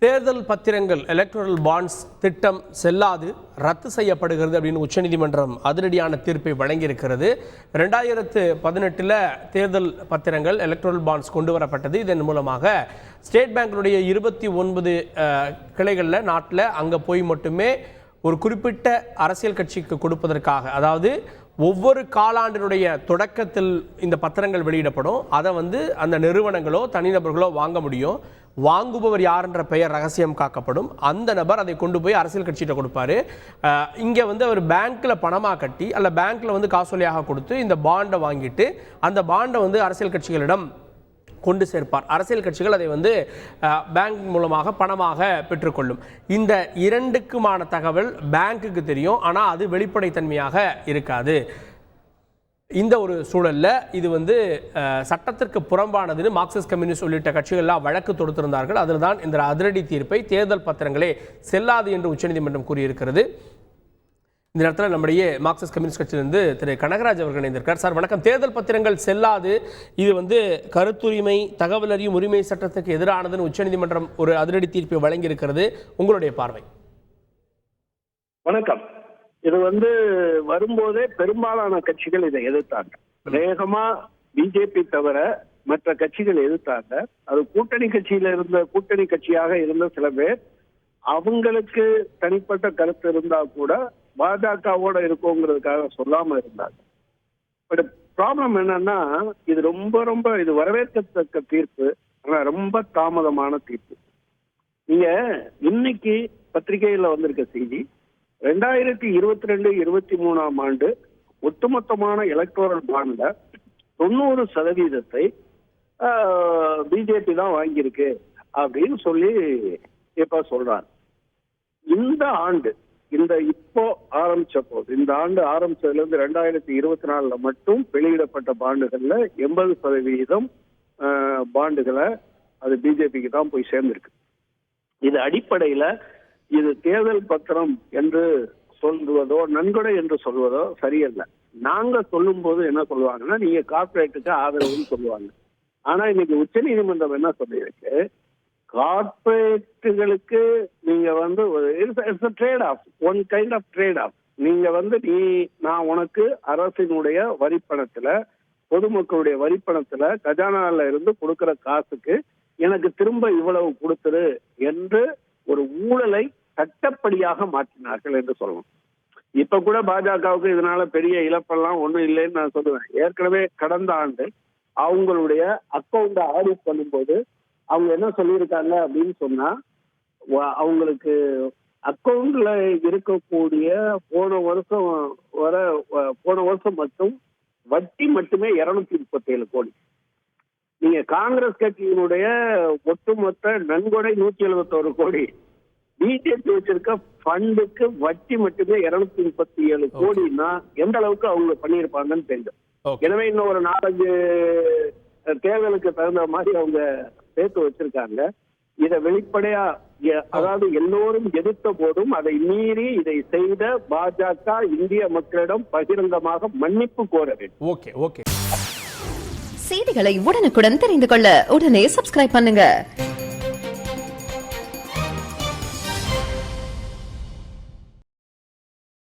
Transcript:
தேர்தல் பத்திரங்கள் electoral bonds திட்டம் செல்லாது, ரத்து செய்யப்படுகிறது அப்படின்னு உச்சநீதிமன்றம் அதிரடியான தீர்ப்பை வழங்கியிருக்கிறது. 2018 தேர்தல் பத்திரங்கள் எலக்டோரல் பாண்ட்ஸ் கொண்டு வரப்பட்டது. இதன் மூலமாக ஸ்டேட் பேங்கினுடைய 29 கிளைகளில் நாட்டில் அங்கே போய் மட்டுமே ஒரு குறிப்பிட்ட அரசியல் கட்சிக்கு கொடுப்பதற்காக, அதாவது ஒவ்வொரு காலாண்டினுடைய தொடக்கத்தில் இந்த பத்திரங்கள் வெளியிடப்படும். அதை அந்த நிறுவனங்களோ தனிநபர்களோ வாங்க முடியும். வாங்குபவர் யாருன்ற பெயர் ரகசியம் காக்கப்படும். அந்த நபர் அதை கொண்டு போய் அரசியல் கட்சிகிட்ட கொடுப்பாரு. இங்கே அவர் பேங்க்கில் பணமாக கட்டி அல்ல பேங்க்கில் காசோலியாக கொடுத்து இந்த பாண்டை வாங்கிட்டு அந்த பாண்டை அரசியல் கட்சிகளிடம் கொண்டு சேர்ப்பார். அரசியல் கட்சிகள் அதை பேங்க் மூலமாக பணமாக பெற்றுக்கொள்ளும். இந்த இரண்டுக்குமான தகவல் பேங்க்குக்கு தெரியும், ஆனால் அது வெளிப்படைத்தன்மையாக இருக்காது. இந்த ஒரு சூழலில் இது சட்டத்திற்கு புறம்பானதுன்னு மார்க்சிஸ்ட் கம்யூனிஸ்ட் உள்ளிட்ட கட்சிகள்லாம் வழக்கு தொடுத்திருந்தார்கள். அதில் தான் இந்த அதிரடி தீர்ப்பை தேர்தல் பத்திரங்களே செல்லாது என்று உச்சநீதிமன்றம் கூறியிருக்கிறது. இந்த நேரத்தில் நம்முடைய மார்க்சிஸ்ட் கம்யூனிஸ்ட் கட்சியிலிருந்து திரு கனகராஜ் அவர்கள் இணைந்திருக்கார். சார் வணக்கம். தேர்தல் பத்திரங்கள் செல்லாது, இது கருத்துரிமை தகவல் அறியும் உரிமை சட்டத்துக்கு எதிரானதுன்னு உச்சநீதிமன்றம் ஒரு அதிரடி தீர்ப்பை வழங்கியிருக்கிறது. உங்களுடைய பார்வை? வணக்கம். இது வரும்போதே பெரும்பாலான கட்சிகள் இதை எதிர்த்தாங்க. வேகமா பிஜேபி தவிர மற்ற கட்சிகள் எதிர்த்தாங்க. அது கூட்டணி கட்சியாக இருந்த சில பேர் அவங்களுக்கு தனிப்பட்ட கருத்து இருந்தா கூட பாஜகவோட இருக்குங்கிறதுக்காக சொல்லாம இருந்தாங்க. பட் ப்ராப்ளம் என்னன்னா, இது ரொம்ப இது வரவேற்கத்தக்க தீர்ப்பு, ஆனா ரொம்ப தாமதமான தீர்ப்பு. நீங்க இன்னைக்கு பத்திரிகையில வந்திருக்க செய்தி, 2022-23 ஆண்டு ஒட்டுமொத்தமான எலக்டோரல் பாண்ட்ல 90% பிஜேபி தான் வாங்கியிருக்கு அப்படின்னு சொல்லி இப்ப சொல்றாங்க. இந்த ஆண்டு இப்போ ஆரம்பிச்ச போது, இந்த ஆண்டு ஆரம்பிச்சதுல இருந்து 2024 மட்டும் வெளியிடப்பட்ட பாண்டுகள்ல 80% பாண்டுகளை அது பிஜேபிக்கு தான் போய் சேர்ந்திருக்கு. இது அடிப்படையில இது தேர்தல் பத்திரம் என்று சொல்வதோ நன்கொடை என்று சொல்வதோ சரியல்ல. நாங்க சொல்லும் போது என்ன சொல்லுவாங்கன்னா, நீங்க கார்பரேட்டுக்கு ஆதரவுன்னு சொல்லுவாங்க. ஆனா இன்னைக்கு உச்ச நீதிமன்றம் என்ன சொல்லியிருக்கு, கார்பரேட்டுகளுக்கு நீங்க trade off, one kind of trade off. நீங்க நான் உனக்கு அரசினுடைய வரிப்பணத்துல, பொதுமக்களுடைய வரிப்பணத்துல, கஜானால இருந்து கொடுக்கிற காசுக்கு எனக்கு திரும்ப இவ்வளவு கொடுத்துரு என்று ஒரு ஊழலை சட்டப்படியாக மாற்றினார்கள் என்று சொல்லணும். இப்ப கூட பாஜகவுக்கு இதனால பெரிய இழப்பெல்லாம் ஒண்ணும் இல்லைன்னு நான் சொல்லுவேன். ஏற்கனவே கடந்த ஆண்டு அவங்களுடைய அக்கௌண்ட ஆடிட் பண்ணும்போது அவங்க என்ன சொல்லியிருக்காங்க அப்படின்னு சொன்னா, அவங்களுக்கு அக்கௌண்ட்ல இருக்கக்கூடிய போன வருஷம் மட்டும் வட்டி மட்டுமே 237 கோடி. நீங்க காங்கிரஸ் கட்சியினுடைய ஒட்டுமொத்த நன்கொடை 171 கோடி, பிஜேபி வச்சிருக்க ஃபண்டுக்கு வட்டி மட்டுமே 237 கோடின்னா எந்த அளவுக்கு அவங்க பண்ணியிருப்பாங்கன்னு தெரியும். எனவே இன்னும் ஒரு 4-5 தேர்தலுக்கு தகுந்த மாதிரி அவங்க சேர்த்து வச்சிருக்காங்க. இதை வெளிப்படையா, அதாவது எல்லோரும் எதிர்த்த போதும் அதை மீறி இதை செய்த பாஜக இந்திய மக்களிடம் பகிரங்கமாக மன்னிப்பு கோர வேண்டும். செய்திகளை உடனுக்குடன் தெரிந்து கொள்ள உடனே சப்ஸ்கிரைப் பண்ணுங்க.